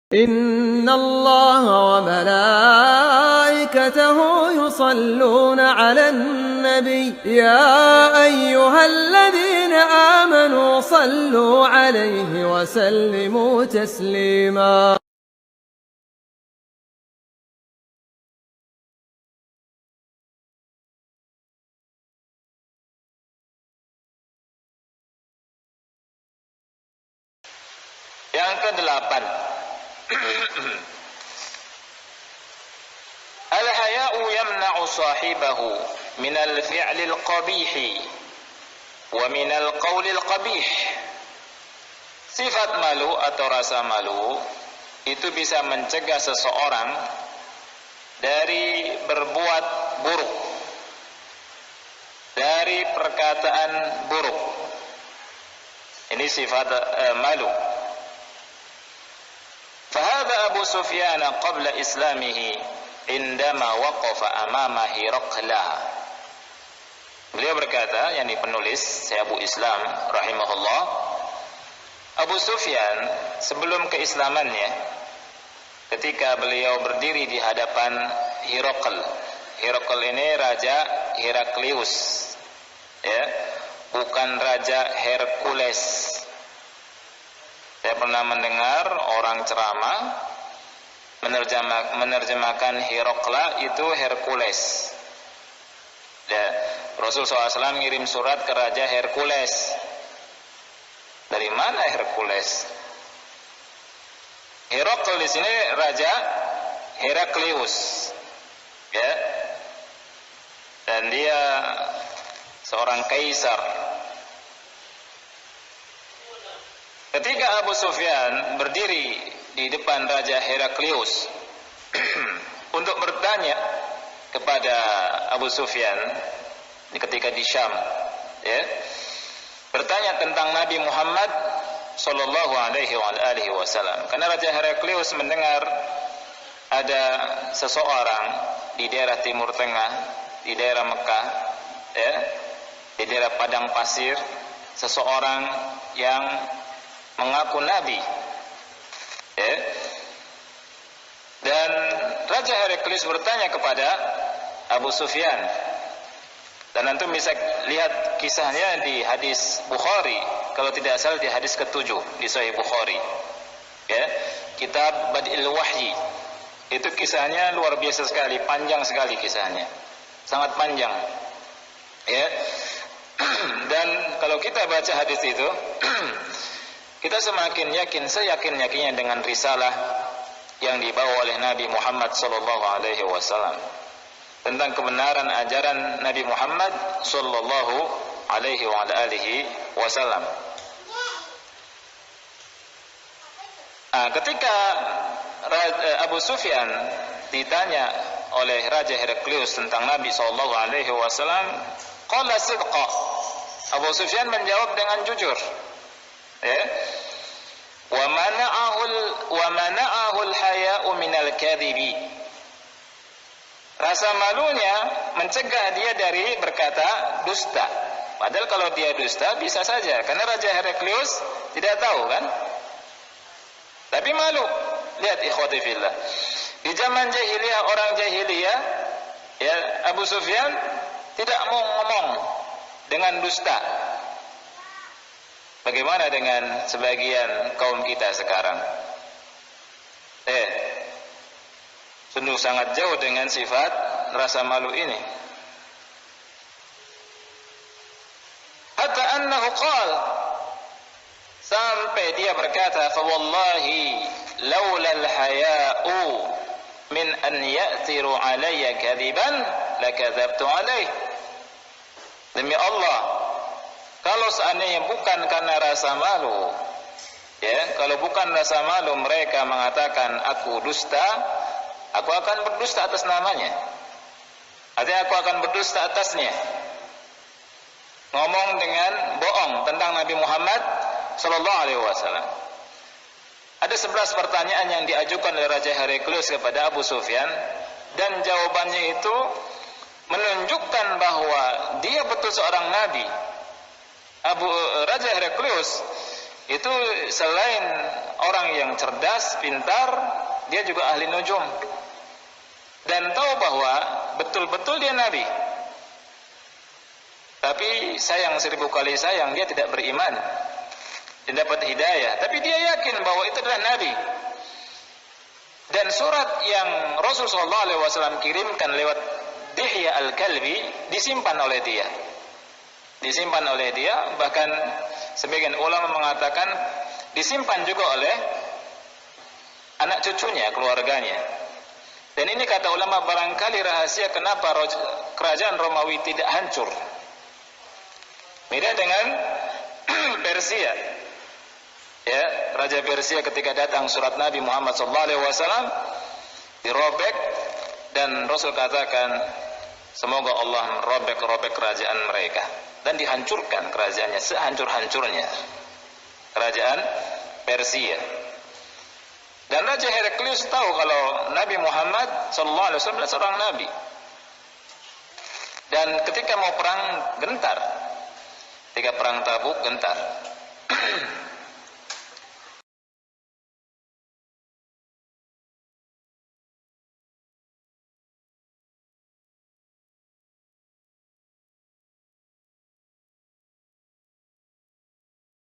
إن الله وملائكته يصلون على النبي يا أيها الذين آمنوا صلوا عليه وسلموا تسليما. Yang kedelapan, al-haya'u yamna'u sahibahu minal fi'lil qabihi wa minal qawlil qabih. Sifat malu atau rasa malu itu bisa mencegah seseorang dari berbuat buruk, dari perkataan buruk. Ini sifat malu. Fahadha Abu Sufyan qabla islamihi indama waqafa amama Hiraqla. Beliau berkata, yakni penulis Syekh Abu Islam rahimahullah, Abu Sufyan sebelum keislamannya, ketika beliau berdiri di hadapan Hiraql. Hiraql ini raja Heraklius, ya, bukan raja Hercules. Saya pernah mendengar orang ceramah menerjemahkan Hiraqla itu Hercules. Ya, Rasul SAW ngirim surat ke Raja Hercules. Dari mana Hercules? Hiraql di sini Raja Heraklius, ya, dan dia seorang kaisar. Ketika Abu Sufyan berdiri di depan Raja Heraklius untuk bertanya kepada Abu Sufyan ketika di Syam, ya, bertanya tentang Nabi Muhammad sallallahu alaihi wasallam. Karena Raja Heraklius mendengar ada seseorang di daerah Timur Tengah, di daerah Mekah, ya, di daerah padang pasir, seseorang yang mengaku nabi, ya. Dan Raja Heraklius bertanya kepada Abu Sufyan, dan nanti bisa lihat kisahnya di hadis Bukhari, kalau tidak salah di hadis ke-7 di Sahih Bukhari, ya, kitab Bad'il Wahyi. Itu kisahnya luar biasa sekali, panjang sekali kisahnya, sangat panjang, ya. Dan kalau kita baca hadis itu kita semakin yakin, seyakin-yakinnya dengan risalah yang dibawa oleh Nabi Muhammad sallallahu alaihi wasallam tentang kebenaran ajaran Nabi Muhammad sallallahu alaihi wasallam. Ketika Abu Sufyan ditanya oleh Raja Heraklius tentang Nabi sallallahu alaihi wasallam, qala sidqa. Abu Sufyan menjawab dengan jujur. Ya. Wa mana'ahu al-haya'u minal kadhibi. Rasa malunya mencegah dia dari berkata dusta. Padahal kalau dia dusta bisa saja, karena Raja Heraklius tidak tahu kan. Tapi malu. Lihat ikhwati fillah. Di zaman jahiliyah, orang jahiliyah, ya, Abu Sufyan tidak mau ngomong dengan dusta. Bagaimana dengan sebagian kaum kita sekarang? Sungguh sangat jauh dengan sifat rasa malu ini. Hatta annahu qala, sampai dia berkata, fa wallahi laula al-haya'u min an ya'tiru alayya kadiban lakadzabtu alayh. Demi Allah, kalau seandainya bukan karena rasa malu, ya, kalau bukan rasa malu mereka mengatakan aku dusta, aku akan berdusta atas namanya. Artinya aku akan berdusta atasnya. Ngomong dengan bohong tentang Nabi Muhammad sallallahu alaihi wasallam. Ada 11 pertanyaan yang diajukan oleh Raja Heraklius kepada Abu Sufyan, dan jawabannya itu menunjukkan bahwa dia betul seorang nabi. Raja Heraklius itu selain orang yang cerdas, pintar, dia juga ahli nujum. Dan tahu bahwa betul-betul dia nabi. Tapi sayang 1000 kali sayang, dia tidak beriman. Dia dapat hidayah, tapi dia yakin bahwa itu adalah nabi. Dan surat yang Rasulullah SAW kirimkan lewat Dihya al-Kalbi disimpan oleh dia. Disimpan oleh dia, bahkan sebagian ulama mengatakan disimpan juga oleh anak cucunya, keluarganya. Dan ini kata ulama barangkali rahasia kenapa kerajaan Romawi tidak hancur. Beda dengan Persia. Ya, Raja Persia ketika datang surat Nabi Muhammad SAW dirobek, dan Rasul katakan semoga Allah merobek kerajaan mereka, dan dihancurkan kerajaannya sehancur-hancurnya kerajaan Persia. Dan Raja Heraklius tahu kalau Nabi Muhammad SAW adalah seorang nabi, dan ketika mau perang gentar, ketika perang Tabuk gentar.